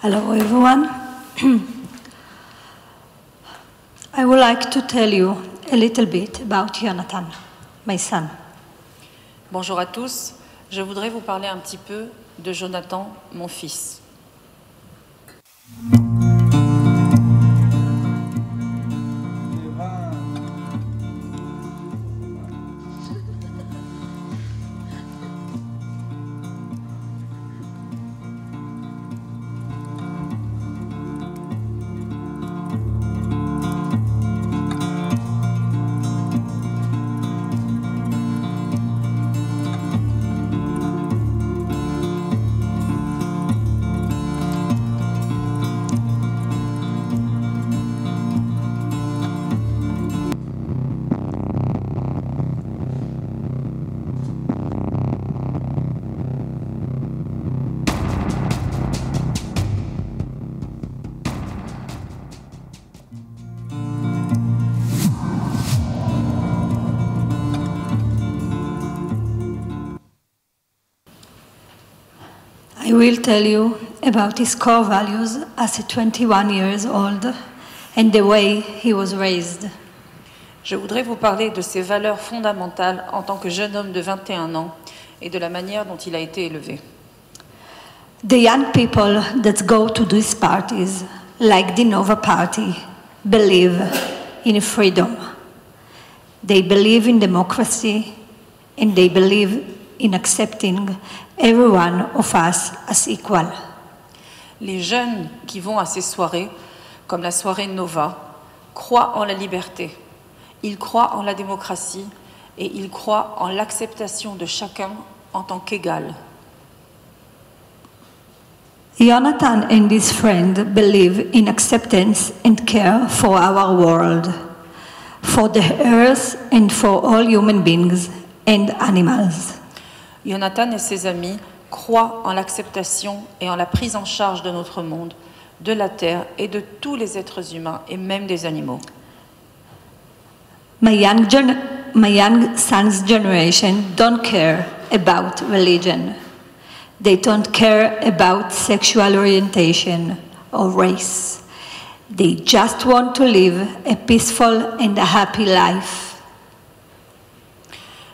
Hello, everyone. I would like to tell you a little bit about Jonathan, my son. Bonjour à tous. Je voudrais vous parler un petit peu de Jonathan, mon fils. I will tell you about his core values as a 21 years old and the way he was raised. Je voudrais vous parler de ses valeurs fondamentales en tant que jeune homme de 21 ans et de la manière dont il a été élevé. The young people that go to these parties, like the Nova Party, believe in freedom. They believe in democracy and they believe in accepting every one of us as equal. Les jeunes qui vont à ces soirées, comme la soirée Nova, croient en la liberté, ils croient en la démocratie et ils croient en l'acceptation de chacun en tant qu'égal. Jonathan and his friend believe in acceptance and care for our world, for the earth and for all human beings and animals. Jonathan et ses amis croient en l'acceptation et en la prise en charge de notre monde, de la terre et de tous les êtres humains et même des animaux. My young son's generation don't care about religion. They don't care about sexual orientation or race. They just want to live a peaceful and a happy life.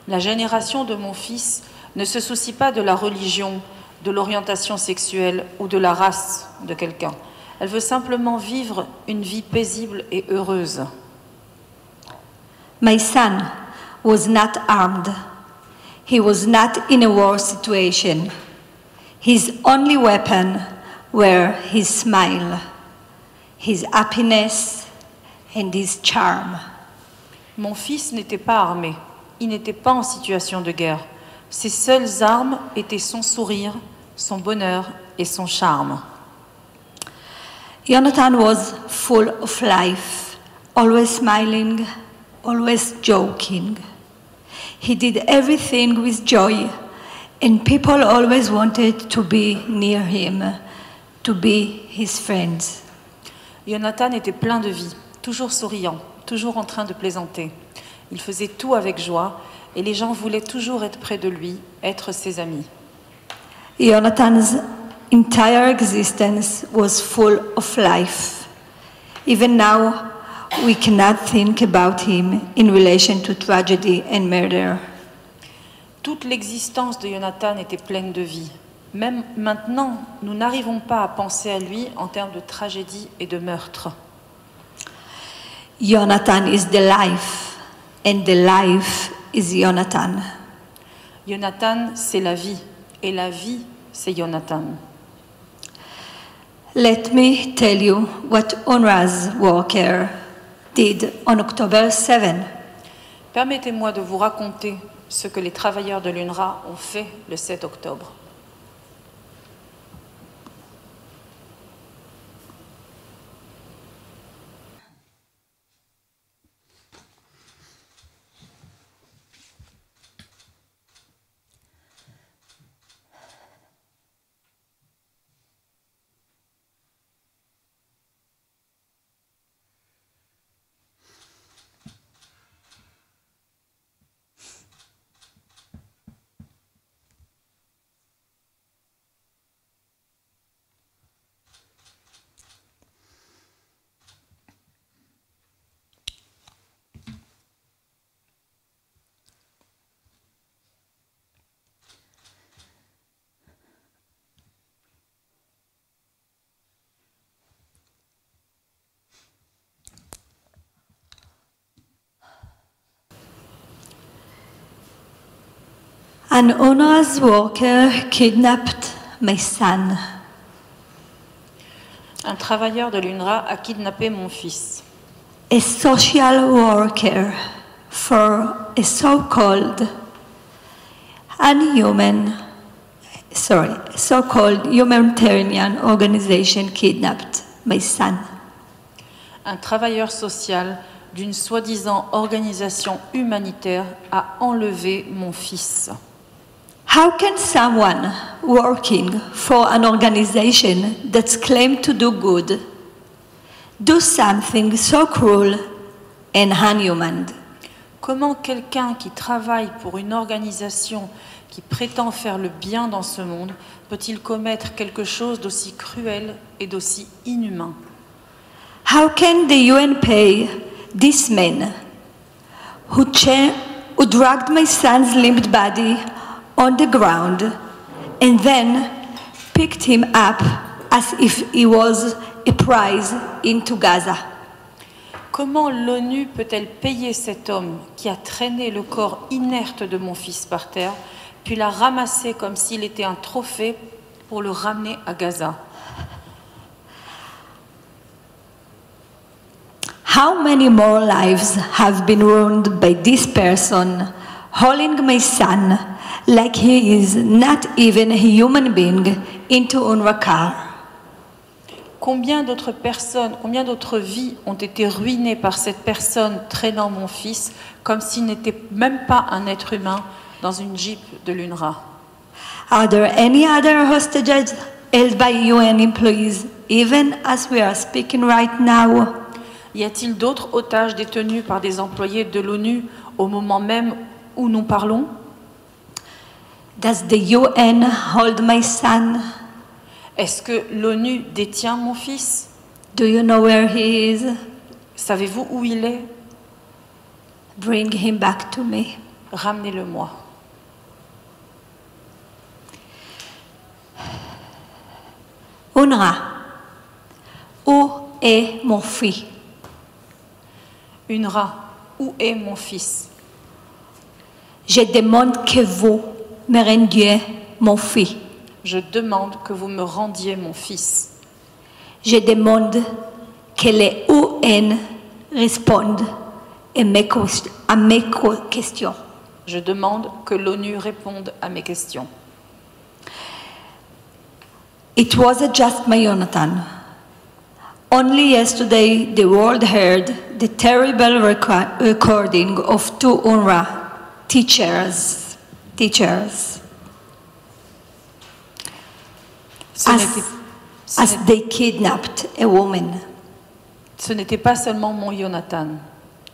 La génération de mon fils ne se soucie pas de la religion, de l'orientation sexuelle ou de la race de quelqu'un. Elle veut simplement vivre une vie paisible et heureuse. My son was not armed. He was not in a war situation. His only weapon were his smile, his happiness and his charm. Mon fils n'était pas armé. Il n'était pas en situation de guerre. Ses seules armes étaient son sourire, son bonheur et son charme. Jonathan was full of life, always smiling, always joking. He did everything with joy, and people always wanted to be near him, to be his friends. Jonathan était plein de vie, toujours souriant, toujours en train de plaisanter. Il faisait tout avec joie et les gens voulaient toujours être près de lui, être ses amis. Jonathan's entire existence was full of life. Even now, we cannot think about him in relation to tragedy and murder. Toute l'existence de Jonathan était pleine de vie. Même maintenant, nous n'arrivons pas à penser à lui en termes de tragédie et de meurtre. Jonathan is the life, and the life is Jonathan. Jonathan, c'est la vie, et la vie, c'est Jonathan. Let me tell you what UNRWA's worker did on October 7. Permettez-moi de vous raconter ce que les travailleurs de l'UNRWA ont fait le 7 octobre. An UNRWA's worker kidnapped my son. Un travailleur de l'UNRWA a kidnappé mon fils. A social worker for a so-called so-called humanitarian organization kidnapped my son. Un travailleur social d'une soi-disant organisation humanitaire a enlevé mon fils. How can someone working for an organization that's claimed to do good do something so cruel and inhuman? Comment quelqu'un qui travaille pour une organisation qui prétend faire le bien dans ce monde peut-il commettre quelque chose d'aussi cruel et d'aussi inhumain? How can the UN pay this man who dragged my son's limp body on the ground and then picked him up as if he was a prize into Gaza? Comment l'ONU peut-elle payer cet homme qui a traîné le corps inerte de mon fils par terre, puis l'a ramassé comme s'il était un trophée pour le ramener à Gaza? How many more lives have been ruined by this person hauling my son like he is not even a human being into UNRWA car? Combien d'autres personnes, combien d'autres vies ont été ruinées par cette personne traînant mon fils comme s'il n'était même pas un être humain dans une Jeep de l'UNRWA? Are there any other hostages held by UN employees, even as we are speaking right now? Y a-t-il d'autres otages détenus par des employés de l'ONU au moment même où nous parlons? Does the UN hold my son? Est-ce que l'ONU détient mon fils? Do you know where he is? Savez-vous où il est? Bring him back to me. Ramenez-le-moi. UNRWA, où est mon fils? UNRWA, où est mon fils? Je demande que vous me rendiez mon fils. Je demande que vous me rendiez mon fils. Je demande que les UN répondent à mes questions. Je demande que l'ONU réponde à mes questions. It wasn't just my Jonathan. Only yesterday, the world heard the terrible recording of two UNRWA teachers. As they kidnapped a woman. Ce n'était pas seulement mon Jonathan.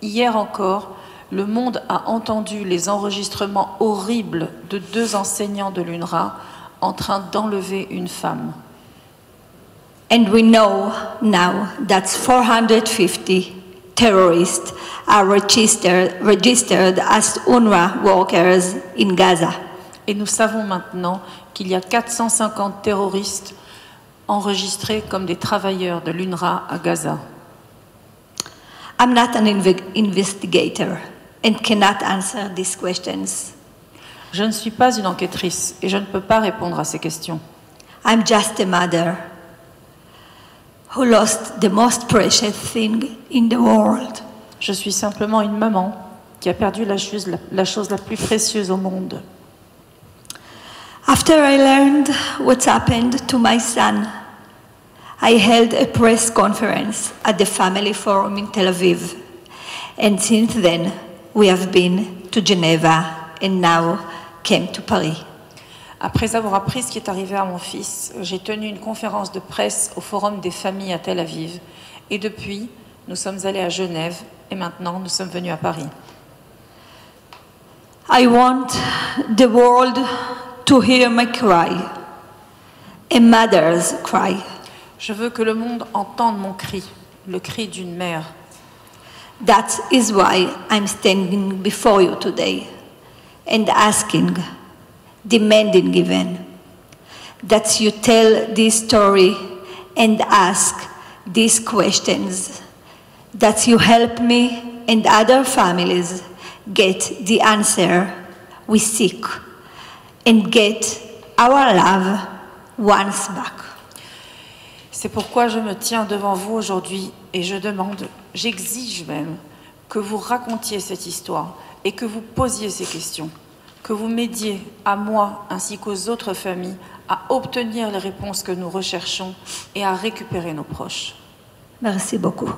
Hier encore, le monde a entendu les enregistrements horribles de deux enseignants de l'UNRWA en train d'enlever une femme. And we know now that 450 terrorists are registered as UNRWA workers in Gaza. Et nous savons maintenant qu'il y a 450 terroristes enregistrés comme des travailleurs de l'UNRWA à Gaza. I'm not an investigator and cannot answer these questions. Je ne suis pas une enquêtrice et je ne peux pas répondre à ces questions. I'm just a mother who lost the most precious thing in the world. Je suis simplement une maman qui a perdu la chose la plus précieuse au monde. After I learned what's happened to my son, I held a press conference at the Family Forum in Tel Aviv. And since then, we have been to Geneva and now came to Paris. Après avoir appris ce qui est arrivé à mon fils, j'ai tenu une conférence de presse au Forum des familles à Tel Aviv. Et depuis, nous sommes allés à Genève et maintenant nous sommes venus à Paris. I want the world to hear my cry, a mother's cry. Je veux que le monde entende mon cri, le cri d'une mère. That is why I'm standing before you today and asking, demanding even, that you tell this story and ask these questions, that you help me and other families get the answer we seek, and get our love once back. C'est pourquoi je me tiens devant vous aujourd'hui et je demande, j'exige même, que vous racontiez cette histoire et que vous posiez ces questions, que vous m'aidiez, à moi ainsi qu'aux autres familles, à obtenir les réponses que nous recherchons et à récupérer nos proches. Merci beaucoup.